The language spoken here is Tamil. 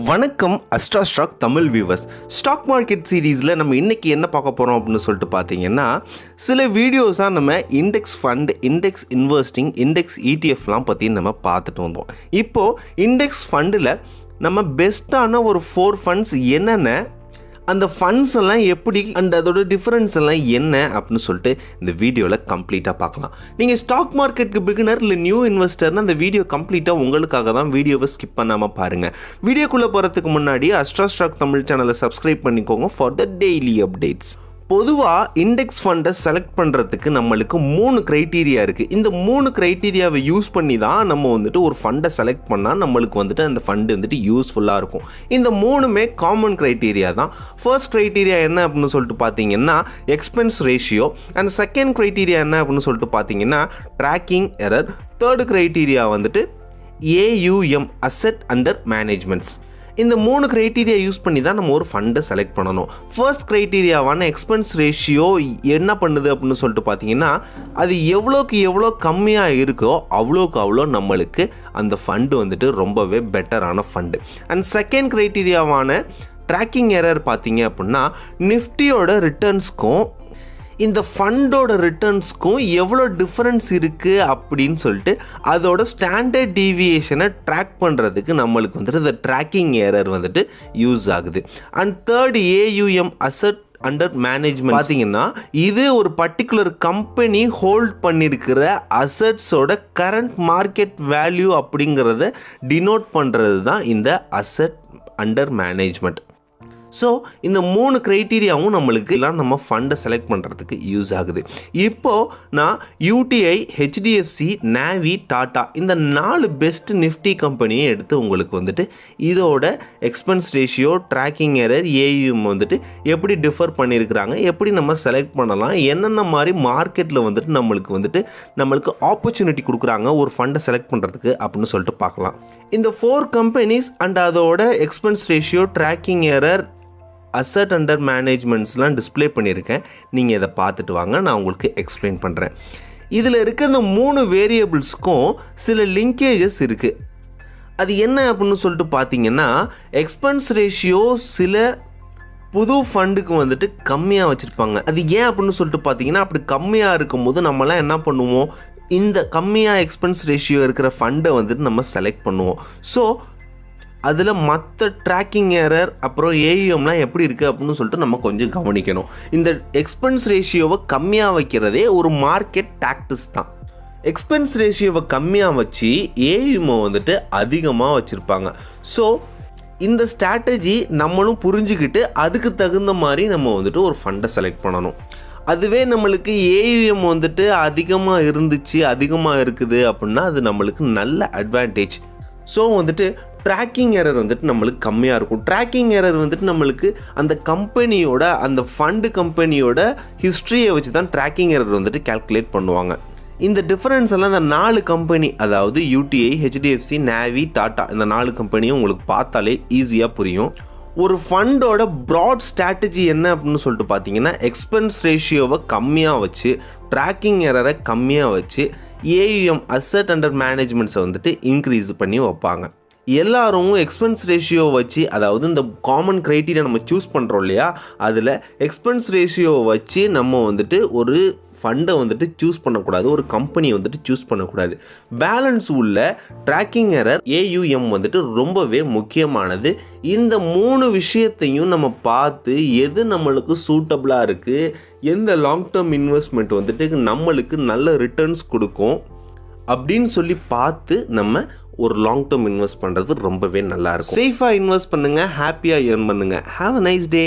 வணக்கம் Astra stock Tamil viewers. Stock market சீரீஸில் நம்ம இன்றைக்கி என்ன பார்க்க போகிறோம் அப்படின்னு சொல்லிட்டு பார்த்தீங்கன்னா, சில வீடியோஸாக நம்ம index fund, index investing, index இடிஎஃப்லாம் பற்றி நம்ம பார்த்துட்டு வந்தோம். இப்போது இண்டெக்ஸ் ஃபண்டில் நம்ம பெஸ்ட்டான ஒரு 4 ஃபண்ட்ஸ் என்னென்ன, அந்த ஃபண்ட்ஸ் எல்லாம் எப்படி அண்ட் அதோட டிஃப்ரென்ஸ் எல்லாம் என்ன அப்படின்னு சொல்லிட்டு இந்த வீடியோவில் கம்ப்ளீட்டாக பார்க்கலாம். நீங்கள் ஸ்டாக் மார்க்கெட்டுக்கு பிகினர் இல்லை நியூ இன்வெஸ்டர்னு அந்த வீடியோ கம்ப்ளீட்டாக உங்களுக்காக தான். வீடியோவை ஸ்கிப் பண்ணாமல் பாருங்கள். வீடியோக்குள்ளே போகிறதுக்கு முன்னாடி அஸ்ட்ரா ஸ்டாக் தமிழ் சேனலை சப்ஸ்கிரைப் பண்ணிக்கோங்க ஃபார் த டெய்லி அப்டேட்ஸ். பொதுவாக இண்டெக்ஸ் ஃபண்டை செலக்ட் பண்ணுறதுக்கு நம்மளுக்கு 3 க்ரைட்டீரியா இருக்குது. இந்த 3 க்ரைட்டீரியாவை யூஸ் பண்ணி தான் நம்ம ஒரு ஃபண்டை செலக்ட் பண்ணால் நம்மளுக்கு அந்த ஃபண்டு யூஸ்ஃபுல்லாக இருக்கும். இந்த 3மே காமன் க்ரைட்டீரியா தான். ஃபர்ஸ்ட் க்ரைட்டீரியா என்ன அப்படின்னு சொல்லிட்டு பார்த்தீங்கன்னா expense ratio, and second criteria என்ன அப்படின்னு சொல்லிட்டு பார்த்தீங்கன்னா tracking error, third criteria AUM asset under managements. இந்த 3 க்ரைட்டீரியா யூஸ் பண்ணி தான் நம்ம ஒரு ஃபண்டை செலக்ட் பண்ணணும். ஃபர்ஸ்ட் க்ரைட்டீரியாவான எக்ஸ்பென்ஸ் ரேஷியோ என்ன பண்ணுது அப்படின்னு சொல்லிட்டு பார்த்தீங்கன்னா, அது எவ்வளோக்கு எவ்வளோ கம்மியாக இருக்கோ அவ்வளோக்கு அவ்வளோ நம்மளுக்கு அந்த ஃபண்டு ரொம்பவே பெட்டரான ஃபண்டு. அண்ட் செகண்ட் க்ரைட்டீரியாவான ட்ராக்கிங் எரர் பார்த்தீங்க அப்படின்னா, நிஃப்டியோட ரிட்டர்ன்ஸ்க்கும் இந்த ஃபண்டோட ரிட்டர்ன்ஸ்க்கும் எவ்வளோ டிஃப்ரென்ஸ் இருக்குது அப்படின்னு சொல்லிட்டு அதோட ஸ்டாண்டர்ட் டீவியேஷனை ட்ராக் பண்ணுறதுக்கு நம்மளுக்கு இந்த ட்ராக்கிங் எரர் யூஸ் ஆகுது. And third AUM asset under management பார்த்தீங்கன்னா, இது ஒரு பர்டிகுலர் கம்பெனி ஹோல்ட் பண்ணியிருக்கிற அசெட்ஸோட கரண்ட் மார்க்கெட் வேல்யூ அப்படிங்கிறத டினோட் பண்ணுறது தான் இந்த அசெட் அண்டர் மேனேஜ்மெண்ட். ஸோ இந்த 3 க்ரைட்டீரியாவும் நம்மளுக்கு எல்லாம் நம்ம ஃபண்டை செலக்ட் பண்ணுறதுக்கு யூஸ் ஆகுது. இப்போது நான் UTI, HDFC, நாவி, டாட்டா இந்த 4 பெஸ்ட் நிஃப்டி கம்பெனியை எடுத்து உங்களுக்கு இதோட expense ratio, tracking error, AUM எப்படி டிஃபர் பண்ணியிருக்கிறாங்க, எப்படி நம்ம செலக்ட் பண்ணலாம், என்னென்ன மாதிரி மார்க்கெட்டில் நம்மளுக்கு ஆப்பர்ச்சுனிட்டி கொடுக்குறாங்க ஒரு ஃபண்டை செலக்ட் பண்ணுறதுக்கு அப்படின்னு சொல்லிட்டு பார்க்கலாம். இந்த 4 கம்பெனிஸ் அண்ட் அதோட expense ratio, tracking error, asset under மேனேஜ்மெண்ட்ஸ்லாம் டிஸ்பிளே பண்ணியிருக்கேன். நீங்கள் இதை பார்த்துட்டு வாங்க, நான் உங்களுக்கு எக்ஸ்பிளைன் பண்ணுறேன். இதில் இருக்க இந்த 3 வேரியபிள்ஸ்க்கும் சில லிங்கேஜஸ் இருக்குது. அது என்ன அப்படின்னு சொல்லிட்டு பார்த்தீங்கன்னா, எக்ஸ்பென்ஸ் ரேஷியோ சில புது ஃபண்டுக்கு கம்மியாக வச்சுருப்பாங்க. அது ஏன் அப்படின்னு சொல்லிட்டு பார்த்தீங்கன்னா, அப்படி கம்மியாக இருக்கும்போது நம்மலாம் என்ன பண்ணுவோம், இந்த கம்மியாக எக்ஸ்பென்ஸ் ரேஷியோ இருக்கிற ஃபண்டை நம்ம செலக்ட் பண்ணுவோம். ஸோ அதில் மற்ற ட்ராக்கிங் எரர் அப்புறம் AUMலாம் எப்படி இருக்குது அப்படின்னு சொல்லிட்டு நம்ம கொஞ்சம் கவனிக்கணும். இந்த எக்ஸ்பென்ஸ் ரேஷியோவை கம்மியாக வைக்கிறதே ஒரு மார்க்கெட் டாக்டிக்ஸ் தான். எக்ஸ்பென்ஸ் ரேஷியோவை கம்மியாக வச்சு AUM அதிகமாக வச்சுருப்பாங்க. ஸோ இந்த ஸ்ட்ராட்டஜி நம்மளும் புரிஞ்சுக்கிட்டு அதுக்கு தகுந்த மாதிரி நம்ம ஒரு ஃபண்டை செலக்ட் பண்ணணும். அதுவே நம்மளுக்கு AUM அதிகமாக இருந்துச்சு, அதிகமாக இருக்குது அப்படின்னா அது நம்மளுக்கு நல்ல அட்வான்டேஜ். ஸோ ட்ராக்கிங் எரர் நம்மளுக்கு கம்மியாக இருக்கும். ட்ராக்கிங் எரர் நம்மளுக்கு அந்த கம்பெனியோட, அந்த ஃபண்டு கம்பெனியோட ஹிஸ்ட்ரியை வச்சு தான் ட்ராக்கிங் எரர் கால்குலேட் பண்ணுவாங்க. இந்த டிஃபரன்ஸ் எல்லாம் இந்த 4 கம்பெனி, அதாவது UTI, HDFC, நாவி, டாட்டா இந்த 4 கம்பெனியும் உங்களுக்கு பார்த்தாலே ஈஸியாக புரியும். ஒரு ஃபண்டோட ப்ராட் ஸ்ட்ராட்டஜி என்ன அப்படின்னு சொல்லிட்டு பார்த்தீங்கன்னா, எக்ஸ்பென்ஸ் ரேஷியோவை கம்மியாக வச்சு, ட்ராக்கிங் எரரை கம்மியாக வச்சு, AUM அசெட் அண்டர் மேனேஜ்மெண்ட்ஸை இன்க்ரீஸ் பண்ணி வைப்பாங்க. எல்லாரும் எக்ஸ்பென்ஸ் ரேஷியோ வச்சு, அதாவது இந்த காமன் க்ரைட்டீரியா நம்ம சூஸ் பண்ணுறோம் இல்லையா, அதில் எக்ஸ்பென்ஸ் ரேஷியோ வச்சு நம்ம ஒரு ஃபண்டை சூஸ் பண்ணக்கூடாது, ஒரு கம்பெனியை சூஸ் பண்ணக்கூடாது. பேலன்ஸ் உள்ள ட்ராக்கிங் எரர், AUM ரொம்பவே முக்கியமானது. இந்த 3 விஷயத்தையும் நம்ம பார்த்து எது நம்மளுக்கு சூட்டபிளாக இருக்குது, எந்த லாங் டேர்ம் இன்வெஸ்ட்மெண்ட் நம்மளுக்கு நல்ல ரிட்டர்ன்ஸ் கொடுக்கும் அப்படின்னு சொல்லி பார்த்து நம்ம ஒரு லாங் டேர்ம் இன்வெஸ்ட் பண்ணுறது ரொம்பவே நல்லாயிருக்கும். சேஃபாக இன்வெஸ்ட் பண்ணுங்கள், ஹாப்பியாக ஏர்ன் பண்ணுங்கள். Have a nice day.